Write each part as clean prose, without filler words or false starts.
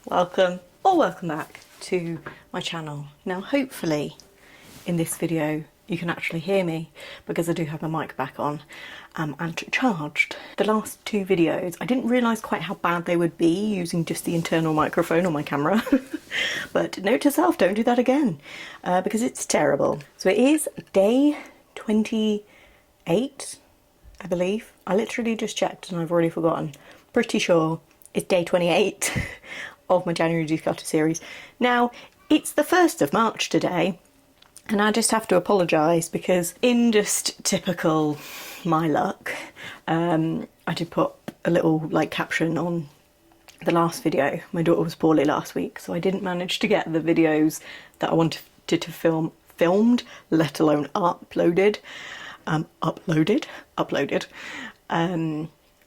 welcome or welcome back to my channel. Now hopefully in this video you can actually hear me because I do have my mic back on and charged. The last two videos I didn't realise quite how bad they would be using just the internal microphone on my camera but note to self, don't do that again because it's terrible. So it is day 28 I believe. I literally just checked and I've already forgotten. Pretty sure it's day 28 of my January declutter series. Now, it's the 1st of March today, and I just have to apologise because in just typical my luck, I did put a little caption on the last video. My daughter was poorly last week, so I didn't manage to get the videos that I wanted to filmed, let alone uploaded.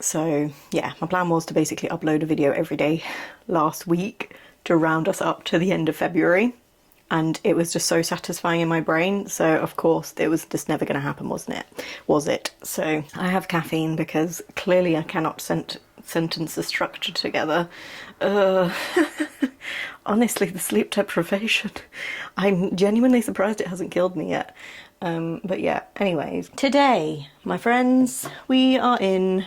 So yeah, my plan was to basically upload a video every day last week to round us up to the end of February, and it was just so satisfying in my brain, so of course it was just never going to happen, was it? So I have caffeine because clearly I cannot sentence a structure together. Honestly, the sleep deprivation, I'm genuinely surprised it hasn't killed me yet. But yeah, anyways, today my friends, we are in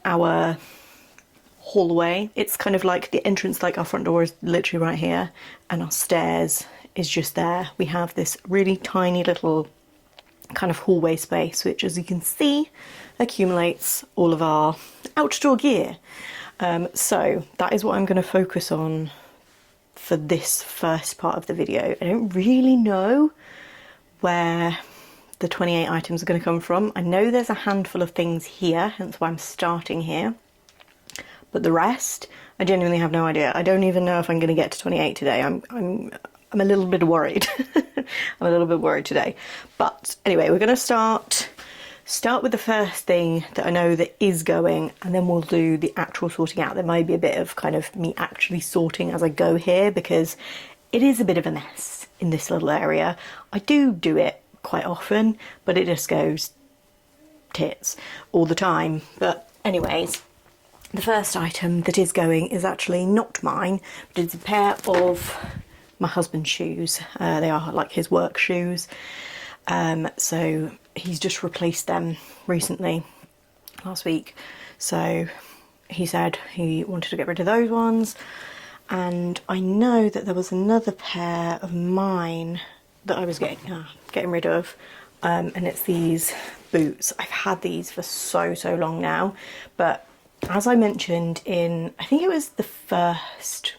our hallway. It's kind of like the entrance, like our front door is literally right here and our stairs is just there. We have this really tiny little kind of hallway space which, as you can see, accumulates all of our outdoor gear. So that is what I'm going to focus on for this first part of the video. I don't really know where the 28 items are going to come from. I know there's a handful of things here, hence why I'm starting here. But the rest, I genuinely have no idea. I don't even know if I'm going to get to 28 today. I'm a little bit worried. I'm a little bit worried today. But anyway, we're going to start with the first thing that I know that is going, and then we'll do the actual sorting out. There might be a bit of kind of me actually sorting as I go here because it is a bit of a mess in this little area. I do it quite often, but it just goes tits all the time. But anyways, the first item that is going is actually not mine, but it's a pair of my husband's shoes. They are like his work shoes. So he's just replaced them recently, last week. So he said he wanted to get rid of those ones. And I know that there was another pair of mine that I was getting rid of, and it's these boots. I've had these for so long now, but as I mentioned in, I think it was the first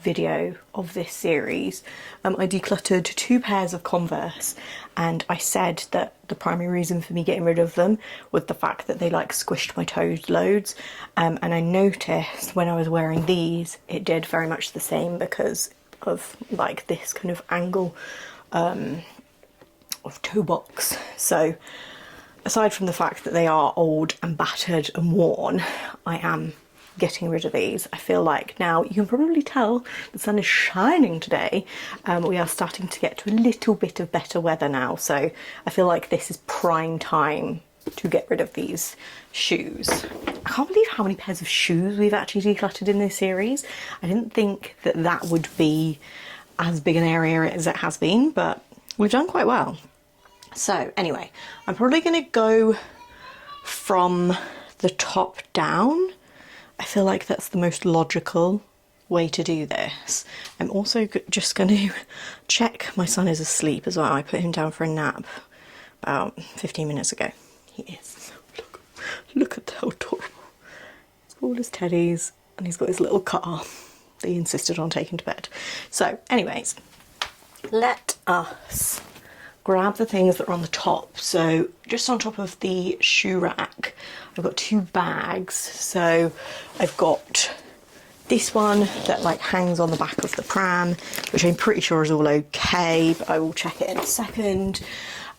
video of this series, I decluttered 2 pairs of Converse, and I said that the primary reason for me getting rid of them was the fact that they squished my toes loads, and I noticed when I was wearing these it did very much the same because of this kind of angle of toe box. So aside from the fact that they are old and battered and worn, I am getting rid of these. I feel like now, you can probably tell the sun is shining today. We are starting to get to a little bit of better weather now, so I feel like this is prime time to get rid of these shoes. I can't believe how many pairs of shoes we've actually decluttered in this series. I didn't think that would be as big an area as it has been, but we've done quite well. So anyway, I'm probably going to go from the top down. I feel like that's the most logical way to do this. I'm also just going to check my son is asleep as well. I put him down for a nap about 15 minutes ago. He is. Look at how adorable. He's got all his teddies and he's got his little car that he insisted on taking to bed. So anyways, let us grab the things that are on the top. So just on top of the shoe rack, I've got 2 bags. So I've got this one that hangs on the back of the pram, which I'm pretty sure is all okay, but I will check it in a second.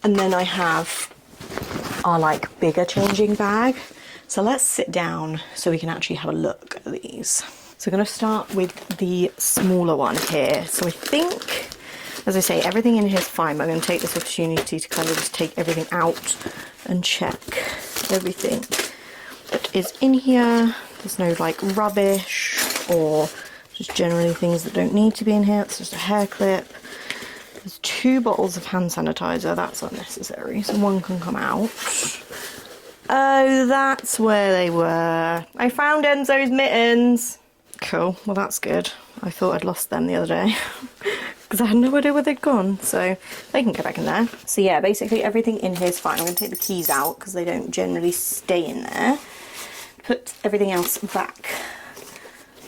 And then I have our bigger changing bag. So let's sit down so we can actually have a look at these. So I'm going to start with the smaller one here. So I think, as I say, everything in here is fine, but I'm going to take this opportunity to kind of just take everything out and check everything that is in here. There's no rubbish or just generally things that don't need to be in here. It's just a hair clip. There's 2 bottles of hand sanitizer. That's unnecessary, so one can come out. Oh, that's where they were. I found Enzo's mittens. Cool, well that's good. I thought I'd lost them the other day because I had no idea where they'd gone, so they can go back in there. So yeah, basically everything in here is fine. I'm going to take the keys out because they don't generally stay in there. Put everything else back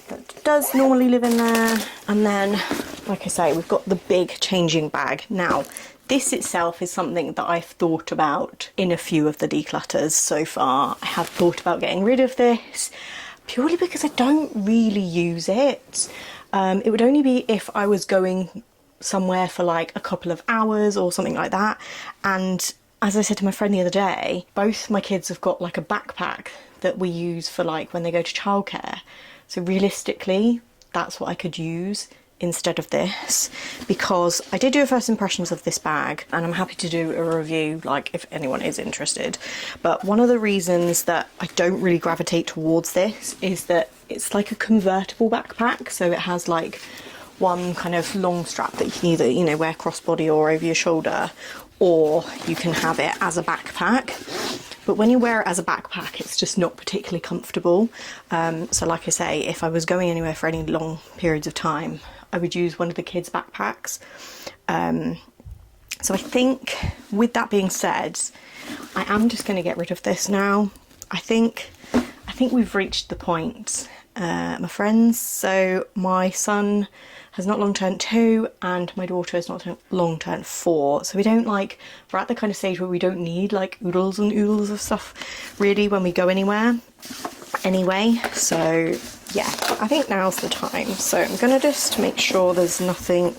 that does normally live in there. And then, like I say, we've got the big changing bag. Now, this itself is something that I've thought about in a few of the declutters so far. I have thought about getting rid of this purely because I don't really use it. It would only be if I was going somewhere for like a couple of hours or something like that. And as I said to my friend the other day, both my kids have got like a backpack that we use for like when they go to childcare. So realistically, that's what I could use instead of this, because I did do a first impressions of this bag and I'm happy to do a review, like if anyone is interested. But one of the reasons that I don't really gravitate towards this is that it's like a convertible backpack. So it has like one kind of long strap that you can either, you know, wear crossbody or over your shoulder, or you can have it as a backpack. But when you wear it as a backpack, it's just not particularly comfortable. So like I say, if I was going anywhere for any long periods of time, I would use one of the kids' backpacks. So I think, with that being said, I am just going to get rid of this now. I think we've reached the point, my friends. So my son has not long turned 2 and my daughter has not long turned 4. So we're at the kind of stage where we don't need like oodles and oodles of stuff really when we go anywhere anyway. So yeah, I think now's the time. So I'm gonna just make sure there's nothing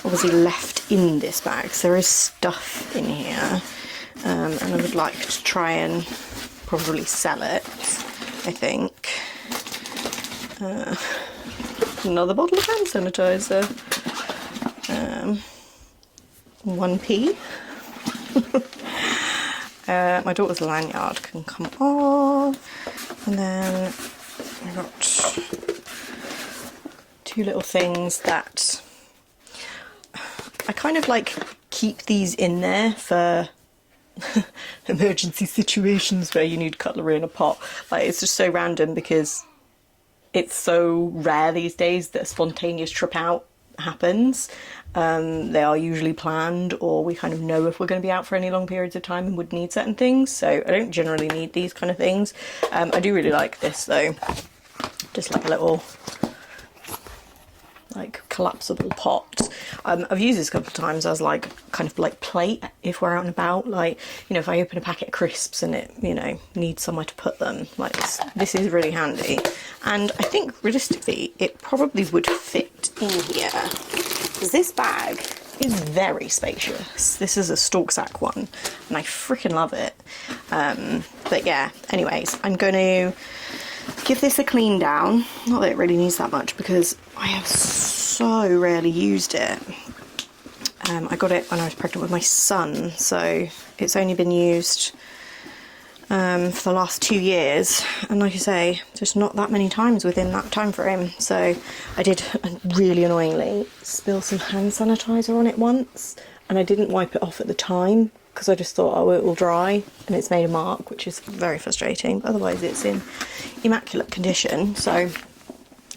obviously left in this bag. So there is stuff in here, and I would like to try and probably sell it, I think. Another bottle of hand sanitizer. 1p. My daughter's lanyard can come off, and then I got 2 little things that I kind of like keep these in there for emergency situations where you need cutlery in a pot. Like, it's just so random because it's so rare these days that a spontaneous trip out happens. They are usually planned, or we kind of know if we're going to be out for any long periods of time and would need certain things. So I don't generally need these kind of things. I do really like this though, just like a little like collapsible pot. I've used this a couple of times as like kind of like plate if we're out and about, like, you know, if I open a packet of crisps and it, you know, needs somewhere to put them, like this is really handy. And I think realistically it probably would fit in here because this bag is very spacious. This is a stalk sack one and I freaking love it. But yeah, anyways, I'm going to give this a clean down. Not that it really needs that much because I have so rarely used it. I got it when I was pregnant with my son, so it's only been used for the last 2 years, and like I say, just not that many times within that time frame. So I did really annoyingly spill some hand sanitizer on it once, and I didn't wipe it off at the time because I just thought, oh, it will dry, and it's made a mark, which is very frustrating, but otherwise it's in immaculate condition. So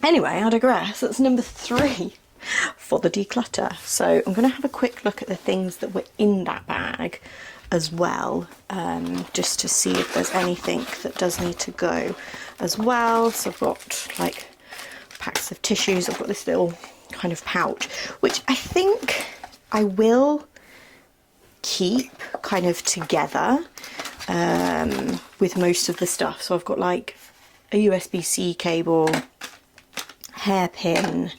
anyway, I digress. That's number 3 for the declutter. So I'm going to have a quick look at the things that were in that bag as well, just to see if there's anything that does need to go as well. So I've got like packs of tissues. I've got this little kind of pouch, which I think I will keep kind of together with most of the stuff. So I've got like a USB-C cable, hairpin,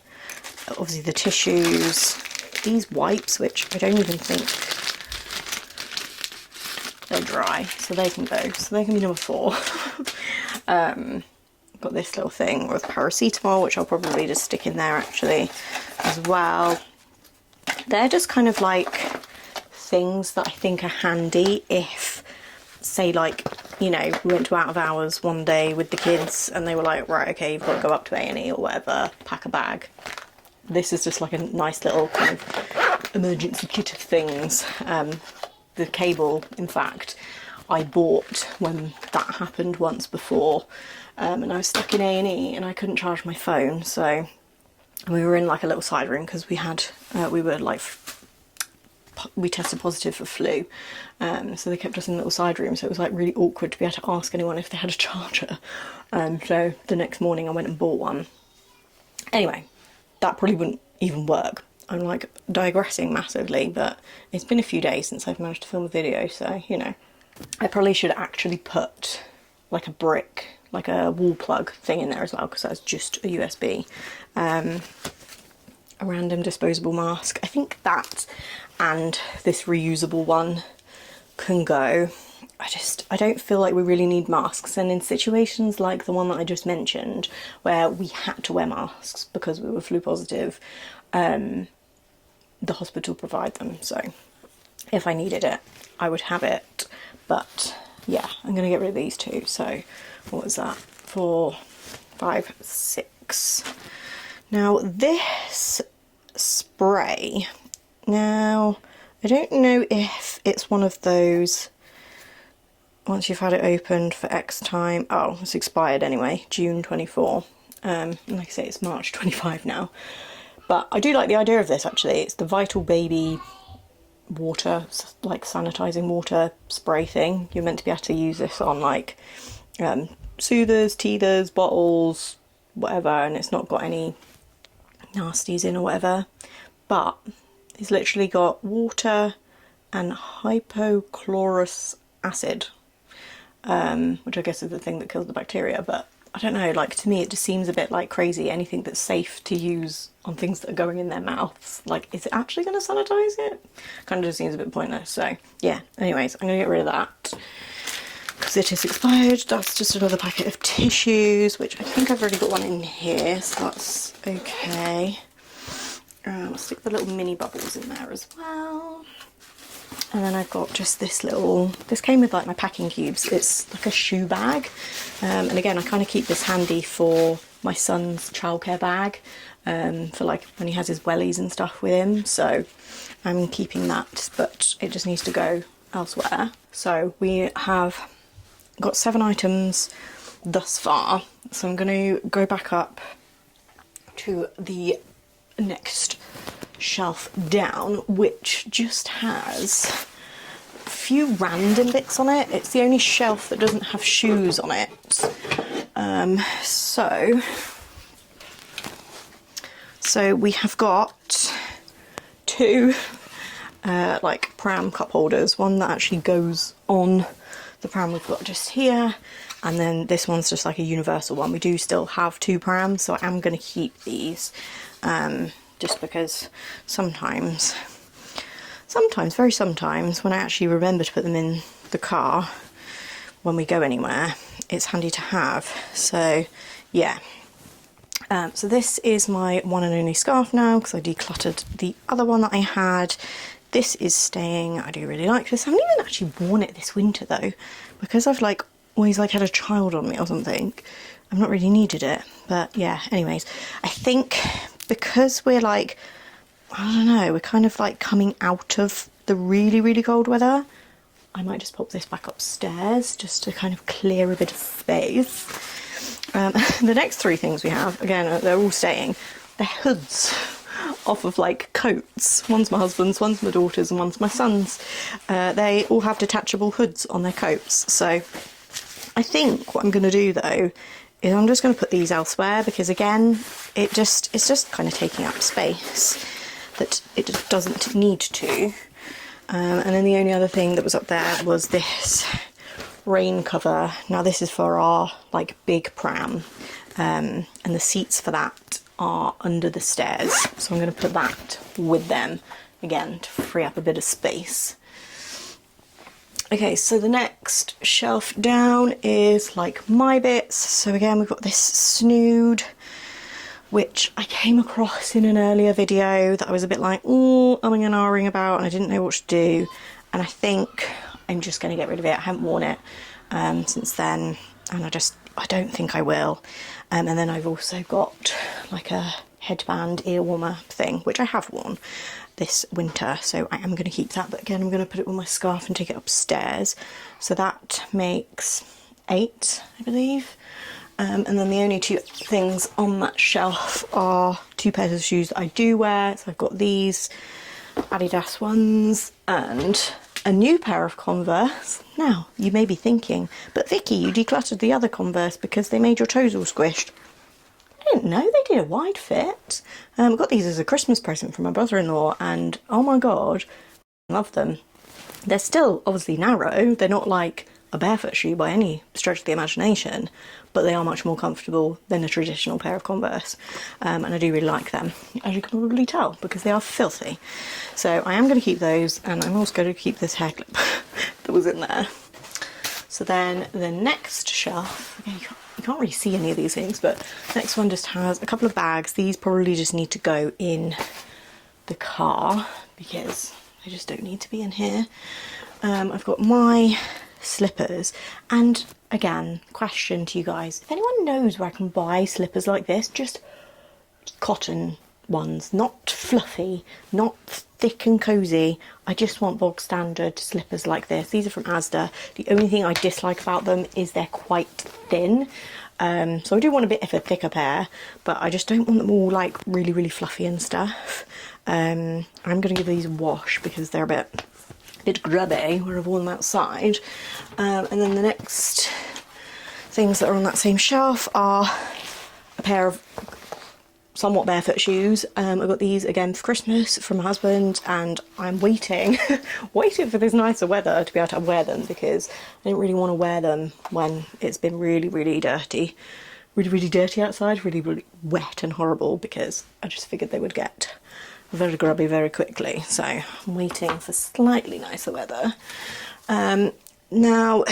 obviously the tissues, these wipes, which I don't even think they're dry, so they can go. So they can be number 4. Got this little thing with paracetamol, which I'll probably just stick in there actually as well. They're just kind of like things that I think are handy if, say, like you know, we went to out of hours one day with the kids and they were like, right, okay, you've got to go up to A&E or whatever, pack a bag. This is just like a nice little kind of emergency kit of things. The cable, in fact, I bought when that happened once before, and I was stuck in A&E and I couldn't charge my phone, so we were in like a little side room because we had, we tested positive for flu, so they kept us in a little side room, so it was like really awkward to be able to ask anyone if they had a charger. So the next morning I went and bought one. Anyway, that probably wouldn't even work. I'm like digressing massively, but it's been a few days since I've managed to film a video, so you know. I probably should actually put like a brick, like a wall plug thing in there as well, because that's just a USB. A random disposable mask. I think that and this reusable one can go. I don't feel like we really need masks, and in situations like the one that I just mentioned where we had to wear masks because we were flu positive, the hospital provide them, so if I needed it I would have it. But yeah, I'm gonna get rid of these two. So what was that? 4, 5, 6. Now this spray, now I don't know if it's one of those once you've had it opened for X time. Oh, it's expired anyway, June 24. Like I say, it's March 25 now. But I do like the idea of this actually. It's the Vital Baby water, like sanitizing water spray thing. You're meant to be able to use this on like soothers, teethers, bottles, whatever, and it's not got any nasties in or whatever. But it's literally got water and hypochlorous acid, which I guess is the thing that kills the bacteria, but I don't know, like to me it just seems a bit like crazy. Anything that's safe to use on things that are going in their mouths, like is it actually going to sanitize it? Kind of just seems a bit pointless. So yeah, anyways, I'm going to get rid of that because it is expired. That's just another packet of tissues, which I think I've already got one in here, so that's okay. I'll stick the little mini bubbles in there as well. And then I've got just this little, this came with like my packing cubes. It's like a shoe bag. And again, I kind of keep this handy for my son's childcare bag, for like when he has his wellies and stuff with him. So I'm keeping that, but it just needs to go elsewhere. So we have got 7 items thus far. So I'm going to go back up to the next shelf down, which just has a few random bits on it. It's the only shelf that doesn't have shoes on it. So we have got 2 like pram cup holders, one that actually goes on the pram we've got just here, and then this one's just like a universal one. We do still have 2 prams, so I am going to keep these, just because sometimes, very sometimes, when I actually remember to put them in the car when we go anywhere, it's handy to have. So yeah, so this is my one and only scarf now because I decluttered the other one that I had. This is staying. I do really like this. I haven't even actually worn it this winter though, because I've like always like had a child on me or something. I've not really needed it, but yeah, anyways, I think because we're like, I don't know, we're kind of like coming out of the really, really cold weather, I might just pop this back upstairs just to kind of clear a bit of space. The next 3 things we have, again, they're all staying. They're hoods off of like coats. One's my husband's, one's my daughter's, and one's my son's. They all have detachable hoods on their coats. So I think what I'm going to do though is I'm just going to put these elsewhere, because again, it's just kind of taking up space that it just doesn't need to. And then the only other thing that was up there was this rain cover. Now this is for our like big pram, and the seats for that are under the stairs, so I'm going to put that with them again to free up a bit of space. Okay, so the next shelf down is like my bits. So again, we've got this snood, which I came across in an earlier video that I was a bit like, oh, umming and ahhing about, and I didn't know what to do. And I think I'm just going to get rid of it. I haven't worn it. since then, and I don't think I will. And then I've also got like a headband ear warmer thing, which I have worn this winter, so I am going to keep that, but again I'm going to put it on my scarf and take it upstairs. So that makes 8, I believe. And then the only 2 things on that shelf are 2 pairs of shoes that I do wear. So I've got these Adidas ones and a new pair of Converse. Now, you may be thinking, but Vicky, you decluttered the other Converse because they made your toes all squished. I didn't know they did a wide fit. I got these as a Christmas present from my brother-in-law, and oh my god, I love them. They're still obviously narrow. They're not like a barefoot shoe by any stretch of the imagination, but they are much more comfortable than a traditional pair of Converse, and I do really like them, as you can probably tell, because they are filthy. So I am going to keep those, and I'm also going to keep this hair clip that was in there. So then the next shelf, again, you can't really see any of these things, but next one just has a couple of bags. These probably just need to go in the car because they just don't need to be in here. I've got my slippers, and again, question to you guys, if anyone knows where I can buy slippers like this, just cotton ones, not fluffy, not thick and cozy. I just want bog standard slippers like this. These are from Asda. The only thing I dislike about them is they're quite thin, so I do want a bit of a thicker pair, but I just don't want them all like really fluffy and stuff. I'm gonna give these a wash because they're a bit grubby where I've worn them outside. And then the next things that are on that same shelf are a pair of somewhat barefoot shoes. I got these again for Christmas from my husband, and I'm waiting for this nicer weather to be able to wear them, because I don't really want to wear them when it's been really dirty, really dirty outside, really wet and horrible, because I just figured they would get very grubby very quickly. So I'm waiting for slightly nicer weather. Now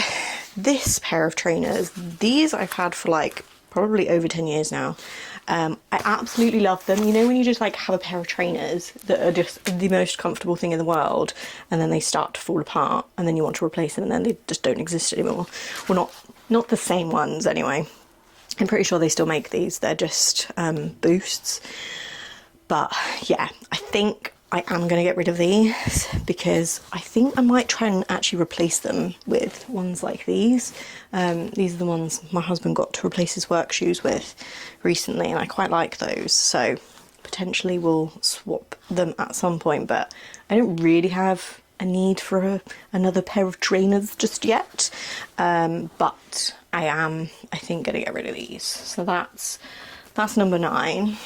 this pair of trainers, these I've had for like probably over 10 years now. I absolutely love them. You know when you just like have a pair of trainers that are just the most comfortable thing in the world, and then they start to fall apart, and then you want to replace them, and then they just don't exist anymore. Well, not the same ones anyway. I'm pretty sure they still make these. They're just Boosts. But yeah, I think I am going to get rid of these, because I think I might try and actually replace them with ones like these. These are the ones my husband got to replace his work shoes with recently, and I quite like those. So potentially we'll swap them at some point, but I don't really have a need for another pair of trainers just yet. But I am, I think, going to get rid of these. So that's number 9.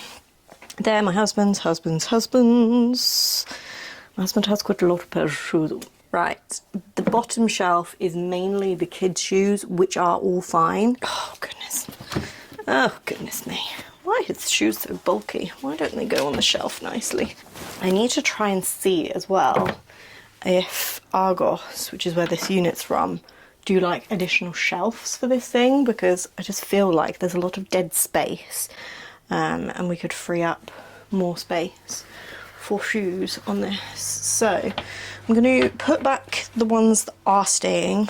They're my husband's. My husband has quite a lot of pairs of shoes. Right, the bottom shelf is mainly the kids' shoes, which are all fine. Oh goodness me. Why are his shoes so bulky? Why don't they go on the shelf nicely? I need to try and see as well if Argos, which is where this unit's from, do like additional shelves for this thing, because I just feel like there's a lot of dead space. And we could free up more space for shoes on this. So I'm going to put back the ones that are staying,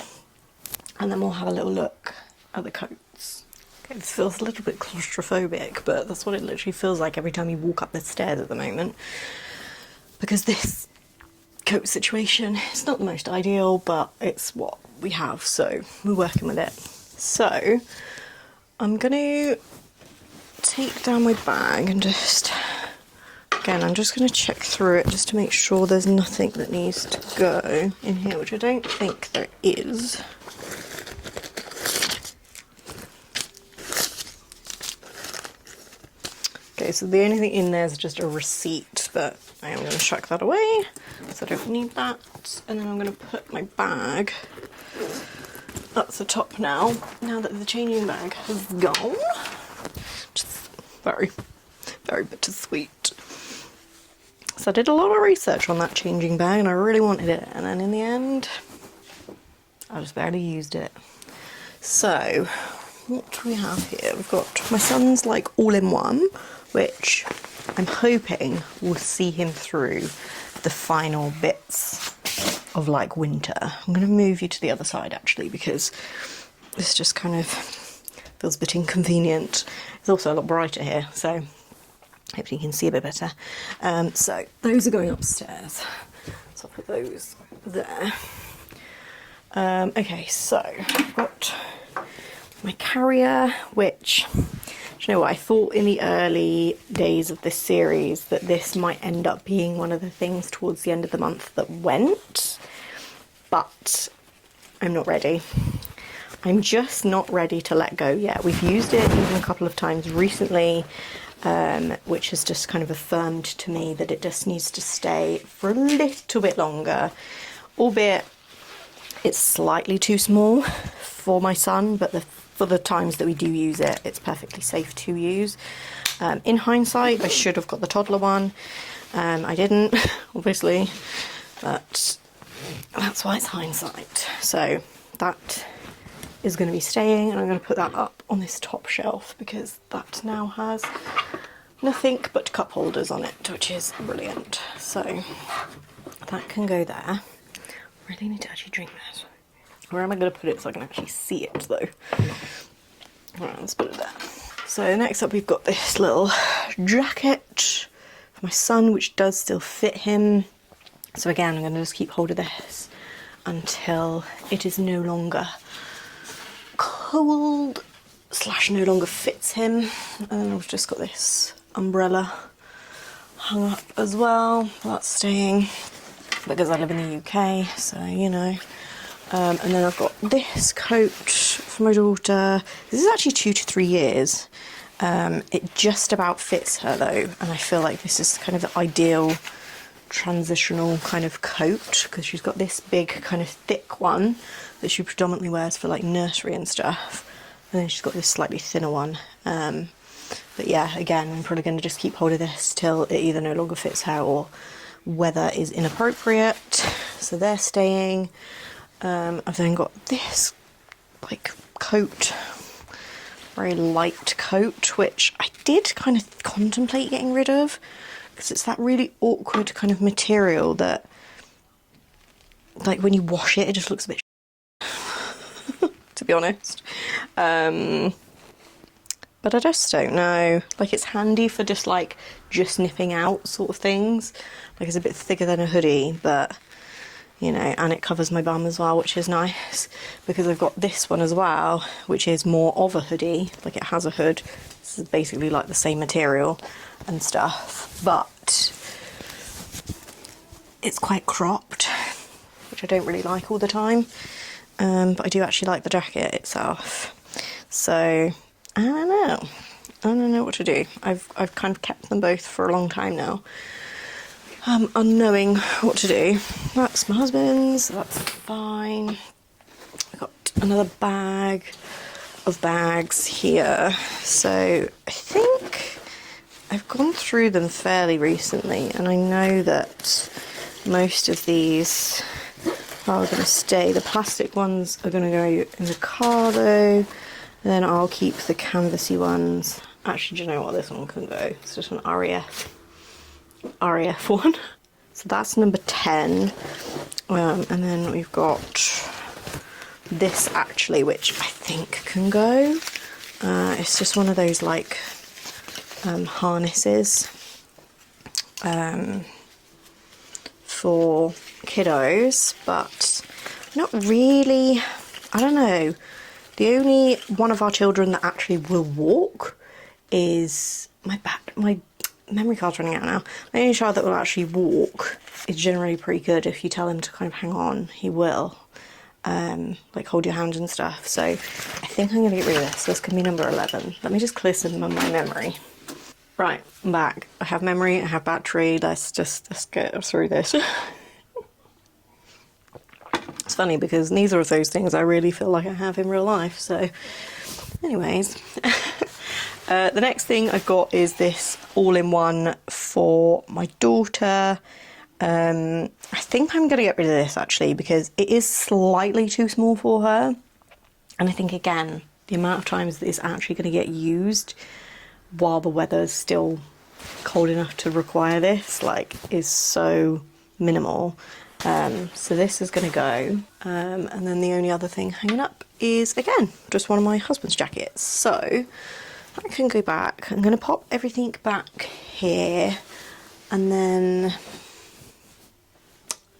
and then we'll have a little look at the coats. Okay, this feels a little bit claustrophobic, but that's what it literally feels like every time you walk up the stairs at the moment, because this coat situation is not the most ideal, but it's what we have, so we're working with it. So I'm going to take down my bag and just, again, I'm just going to check through it just to make sure there's nothing that needs to go in here, which I don't think there is. Okay, so the only thing in there is just a receipt, but I am going to chuck that away, so I don't need that. And then I'm going to put my bag up the top now that the changing bag has gone. Very bittersweet. So I did a lot of research on that changing bag, and I really wanted it, and then in the end I just barely used it. So what do we have here? We've got my son's like all-in-one, which I'm hoping will see him through the final bits of like winter. I'm going to move you to the other side actually, because this just kind of feels a bit inconvenient. It's also a lot brighter here, so hopefully you can see a bit better. So those are going upstairs, so I'll put those there. Okay, so I've got my carrier, which, do you know what, I thought in the early days of this series that this might end up being one of the things towards the end of the month that went, but I'm not ready. I'm just not ready to let go yet. We've used it even a couple of times recently, which has just kind of affirmed to me that it just needs to stay for a little bit longer, albeit it's slightly too small for my son, but for the times that we do use it, it's perfectly safe to use. In hindsight, I should have got the toddler one. I didn't, obviously, but that's why it's hindsight. So that is going to be staying, and I'm going to put that up on this top shelf because that now has nothing but cup holders on it, which is brilliant. So that can go there. I really need to actually drink this. Where am I going to put it so I can actually see it though? Right, let's put it there. So next up we've got this little jacket for my son, which does still fit him. So again, I'm going to just keep hold of this until it is no longer cold / no longer fits him. And then I've just got this umbrella hung up as well. That's staying because I live in the UK, so you know. And then I've got this coat for my daughter. This is actually 2 to 3 years. It just about fits her though, and I feel like this is kind of the ideal transitional kind of coat because she's got this big kind of thick one that she predominantly wears for like nursery and stuff, and then she's got this slightly thinner one. But yeah, again, I'm probably going to just keep hold of this till it either no longer fits her or weather is inappropriate. So they're staying. I've then got this like coat, very light coat, which I did kind of contemplate getting rid of because it's that really awkward kind of material that like when you wash it, it just looks a bit to be honest. But I just don't know, like it's handy for just nipping out sort of things. Like it's a bit thicker than a hoodie, but you know, and it covers my bum as well, which is nice because I've got this one as well, which is more of a hoodie, like it has a hood. This is basically like the same material and stuff, but it's quite cropped, which I don't really like all the time. But I do actually like the jacket itself. So I don't know what to do. I've kind of kept them both for a long time now. Unknowing what to do. That's my husband's, that's fine. I've got another bag of bags here. So I think I've gone through them fairly recently, and I know that most of these are going to stay. The plastic ones are going to go in the car though, and then I'll keep the canvasy ones. Actually, do you know what? This one can go. It's just an RAF one. So that's number 10. And then we've got this actually, which I think can go. It's just one of those like harnesses for kiddos, but not really. I don't know. The only one of our children that actually will walk is my memory card's running out now. The only child that will actually walk is generally pretty good. If you tell him to kind of hang on, he will. Like hold your hand and stuff. So I think I'm going to get rid of this. This can be number 11. Let me just clear some of my memory. Right, I'm back. I have memory, I have battery. Let's get through this. It's funny because neither of those things I really feel like I have in real life. So anyways. The next thing I've got is this all-in-one for my daughter. I think I'm going to get rid of this actually because it is slightly too small for her. And I think, again, the amount of times that it's actually going to get used while the weather's still cold enough to require this, like, is so minimal. So this is going to go, and then the only other thing hanging up is, again, just one of my husband's jackets. So that can go back. I'm going to pop everything back here, and then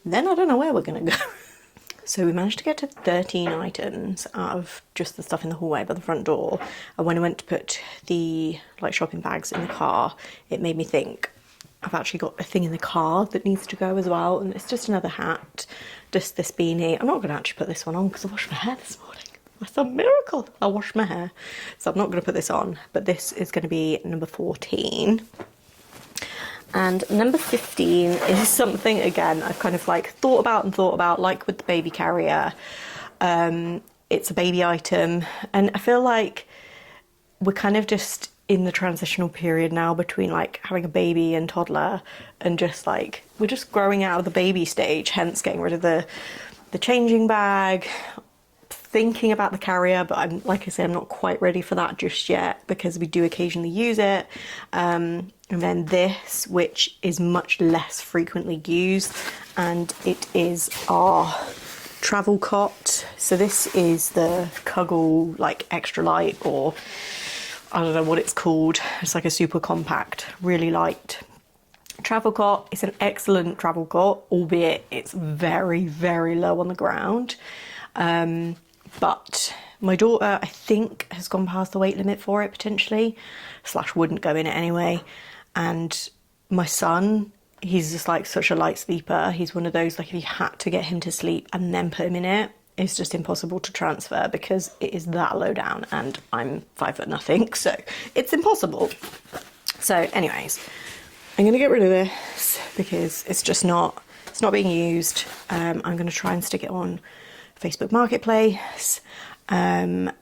I don't know where we're going to go. So we managed to get to 13 items out of just the stuff in the hallway by the front door. And when I went to put the like shopping bags in the car, it made me think I've actually got a thing in the car that needs to go as well. And it's just another hat, just this beanie. I'm not going to actually put this one on because I washed my hair this morning. That's a miracle. I washed my hair. So I'm not going to put this on, but this is going to be number 14. And number 15 is something, again, I've kind of like thought about, like with the baby carrier. It's a baby item, and I feel like we're kind of just in the transitional period now between like having a baby and toddler, and just like we're just growing out of the baby stage, hence getting rid of the changing bag, thinking about the carrier, but I'm, like I say, I'm not quite ready for that just yet because we do occasionally use it. And then this, which is much less frequently used, and it is our travel cot. So this is the Kuggle like extra light, or I don't know what it's called. It's like a super compact, really light travel cot. It's an excellent travel cot, albeit it's very, very low on the ground. But my daughter, I think, has gone past the weight limit for it potentially, / wouldn't go in it anyway. And my son, he's just like such a light sleeper. He's one of those, like if you had to get him to sleep and then put him in it, it's just impossible to transfer because it is that low down, and I'm 5 foot nothing, so it's impossible. So anyways, I'm gonna get rid of this because it's just not, it's not being used. I'm gonna try and stick it on Facebook Marketplace, and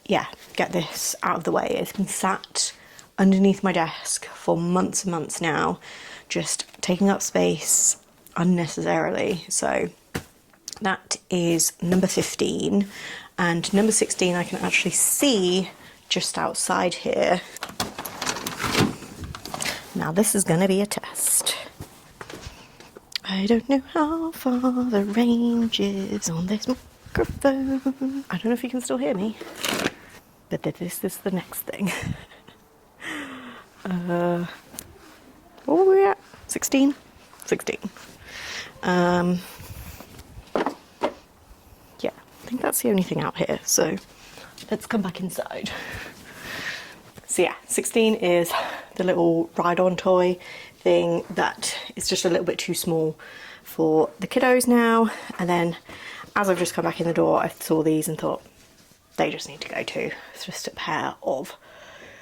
yeah, get this out of the way. It's been sat underneath my desk for months and months now, just taking up space unnecessarily. So that is number 15, and number 16 I can actually see just outside here. Now this is going to be a test. I don't know how far the range is on this microphone. I don't know if you can still hear me, but this is the next thing. What were we at? 16? 16. Yeah, I think that's the only thing out here, so let's come back inside. So yeah, 16 is the little ride-on toy thing that is just a little bit too small for the kiddos now. And then as I've just come back in the door, I saw these and thought they just need to go too. It's just a pair of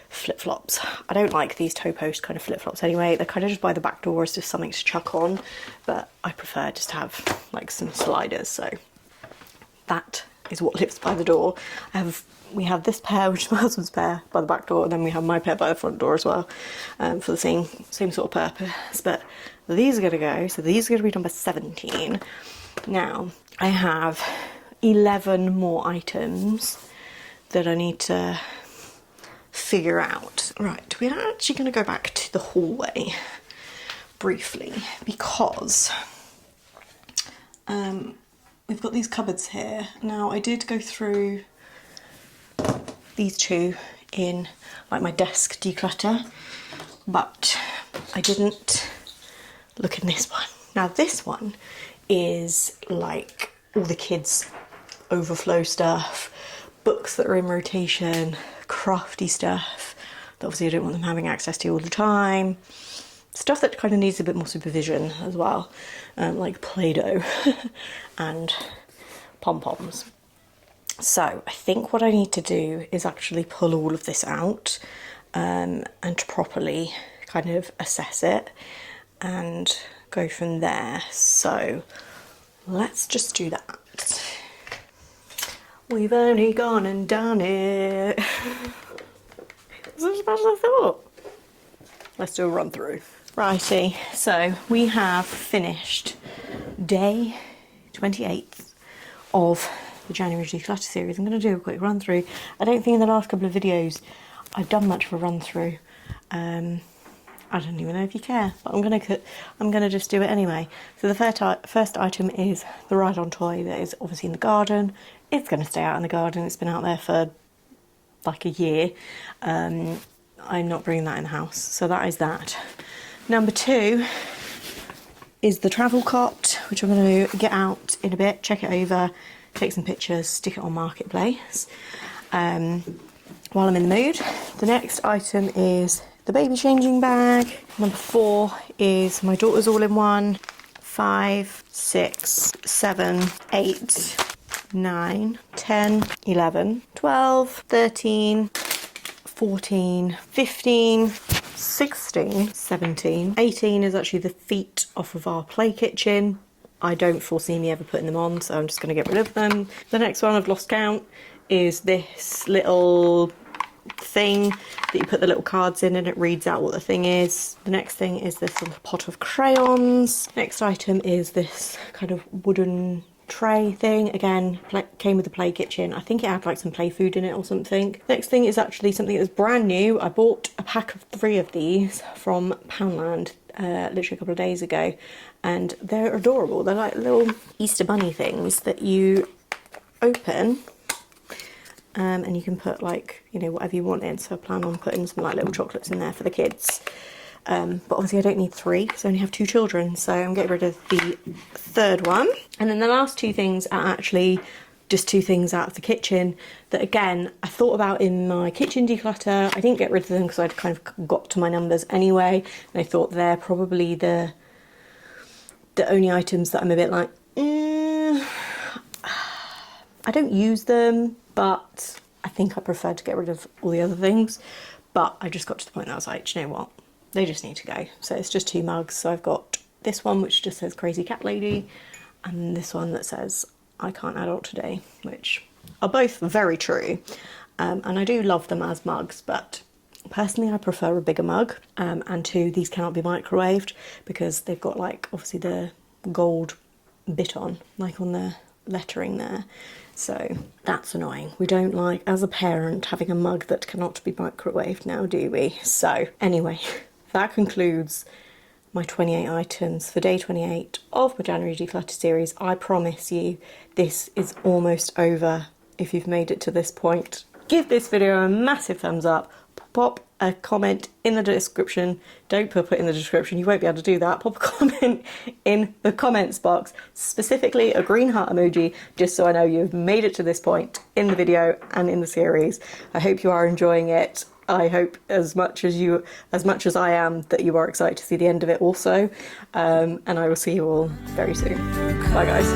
flip-flops. I don't like these toe post kind of flip-flops anyway. They're kind of just by the back door as just something to chuck on, but I prefer just to have like some sliders. So that is what lives by the door. We have this pair, which is my husband's pair, by the back door, and then we have my pair by the front door as well, for the same sort of purpose. But these are going to go, so these are going to be number 17. Now, I have 11 more items that I need to figure out. Right, we're actually going to go back to the hallway briefly, because we've got these cupboards here. Now, I did go through these two in like my desk declutter, but I didn't look in this one. Now this one is like all the kids' overflow stuff, books that are in rotation, crafty stuff that obviously I don't want them having access to all the time, stuff that kind of needs a bit more supervision as well, like Play-Doh and pom-poms. So I think what I need to do is actually pull all of this out, and properly kind of assess it and go from there. So let's just do that. We've only gone and done it. It's as bad as I thought. Let's do a run through. Righty, so we have finished day 28th of the January declutter series. I'm going to do a quick run through. I don't think in the last couple of videos I've done much of a run through. I don't even know if you care, but I'm gonna just do it anyway. So the first item is the ride-on toy that is obviously in the garden. It's gonna stay out in the garden. It's been out there for like a year. I'm not bringing that in the house, so that is that. Number 2 is the travel cot, which I'm going to get out in a bit, check it over, take some pictures, stick it on Marketplace. While I'm in the mood, the next item is the baby changing bag. Number 4 is my daughter's all-in-one. 5, 6, 7, 8, 9, 10, 11, 12, 13, 14, 15, 16, 17, 18 is actually the feet off of our play kitchen. I don't foresee me ever putting them on, so I'm just going to get rid of them. The next one, I've lost count, is this little thing that you put the little cards in and it reads out what the thing is. The next thing is this little pot of crayons. Next item is this kind of wooden tray thing. Again, came with the play kitchen. I think it had like some play food in it or something. Next thing is actually something that's brand new. I bought a pack of 3 of these from Poundland literally a couple of days ago, and they're adorable. They're like little Easter bunny things that you open and you can put like, you know, whatever you want in. So I plan on putting some like little chocolates in there for the kids. But obviously I don't need 3 because I only have 2 children, so I'm getting rid of the 3rd one. And then the last 2 things are actually just 2 things out of the kitchen that, again, I thought about in my kitchen declutter. I didn't get rid of them because I'd kind of got to my numbers anyway, and I thought they're probably the only items that I'm a bit like, I don't use them, but I think I prefer to get rid of all the other things. But I just got to the point that I was like, do you know what? They just need to go. So it's just 2 mugs. So I've got this one which just says Crazy Cat Lady, and this one that says I can't adult today, which are both very true. And I do love them as mugs, but personally I prefer a bigger mug. And 2, these cannot be microwaved because they've got like obviously the gold bit on, like on the lettering there. So that's annoying. We don't like, as a parent, having a mug that cannot be microwaved now, do we? So anyway, that concludes my 28 items for day 28 of my January declutter series. I promise you this is almost over. If you've made it to this point, give this video a massive thumbs up, pop a comment in the description. Don't put it in the description, you won't be able to do that. Pop a comment in the comments box, specifically a green heart emoji, just so I know you've made it to this point in the video and in the series. I hope you are enjoying it. I hope as much as I am that you are excited to see the end of it also. And I will see you all very soon. Bye guys.